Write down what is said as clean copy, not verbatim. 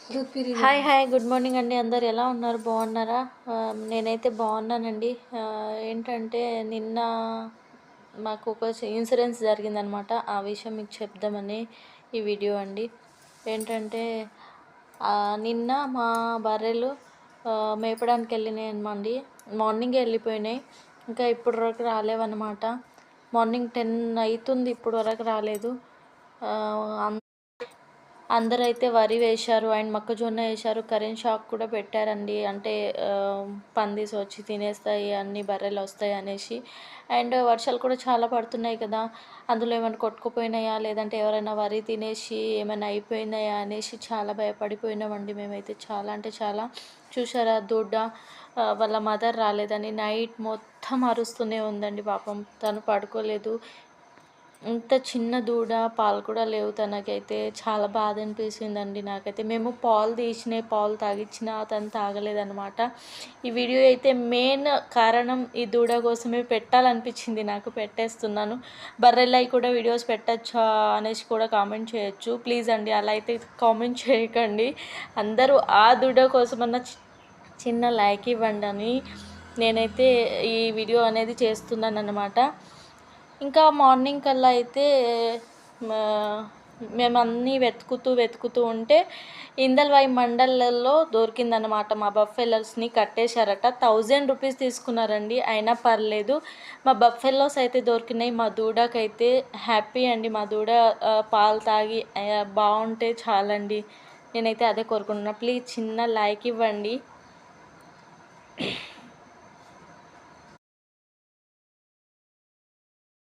Hi hi good morning అండి. అందరు ఎలా ఉన్నారు? బాగున్నారా? నేనైతే బాగున్నానండి. ఏంటంటే నిన్న మాకు ఒక ఇన్సిడెన్స్ జరిగిందనమాట. ఆ విషయం మీకు చెప్దామని ఈ వీడియో అండి. ఏంటంటే నిన్న మా బర్రెలు మేపడానికి వెళ్ళినాయి అనమాండి. మార్నింగే వెళ్ళిపోయినాయి. ఇంకా ఇప్పుడు వరకు రాలేవన్నమాట. మార్నింగ్ 10 అవుతుంది, ఇప్పుడు వరకు రాలేదు. అందరైతే వరి వేశారు అండ్ మొక్కజొన్న వేశారు. కరెంట్ షాక్ కూడా పెట్టారండి. అంటే పందిస్ వచ్చి తినేస్తాయి, అన్ని బర్రెలు వస్తాయి అనేసి. అండ్ వర్షాలు కూడా చాలా పడుతున్నాయి కదా, అందులో ఏమైనా కొట్టుకుపోయినాయా లేదంటే ఎవరైనా వరి తినేసి ఏమైనా అయిపోయినాయా అనేసి చాలా భయపడిపోయినామండి మేమైతే. చాలా అంటే చాలా. చూసారా దూడ వాళ్ళ మదర్ రాలేదని నైట్ మొత్తం అరుస్తూనే ఉందండి. పాపం తను పడుకోలేదు. ఇంత చిన్న దూడ, పాలు కూడా లేవు తనకైతే. చాలా బాధ అనిపిస్తుందండి నాకైతే. మేము పాలు తీసినాయి, పాలు తాగిచ్చినా తను తాగలేదన్నమాట. ఈ వీడియో అయితే మెయిన్ కారణం ఈ దూడ కోసమే పెట్టాలనిపించింది నాకు. పెట్టేస్తున్నాను. బర్రెలై కూడా వీడియోస్ పెట్టచ్చా అనేసి కూడా కామెంట్ చేయొచ్చు. ప్లీజ్ అండి అలా అయితే కామెంట్ చేయకండి. అందరూ ఆ దూడ కోసమన్నా చిన్న లైక్ ఇవ్వండి అని నేనైతే ఈ వీడియో అనేది చేస్తున్నాను అన్నమాట. ఇంకా మార్నింగ్ కల్లా అయితే మేము అన్నీ వెతుకుతూ ఉంటే ఇందల్వాయి మండలంలో దొరికిందనమాట. మా బఫెలోస్ని కట్టేశారట. 1000 రూపీస్ తీసుకున్నారండి. అయినా పర్లేదు, మా బఫెలోస్ అయితే దొరికినాయి. మా దూడకైతే హ్యాపీ అండి. మా దూడ పాలు తాగి బాగుంటే చాలండి. నేనైతే అదే కోరుకుంటున్నా. ప్లీజ్ చిన్న లైక్ ఇవ్వండి.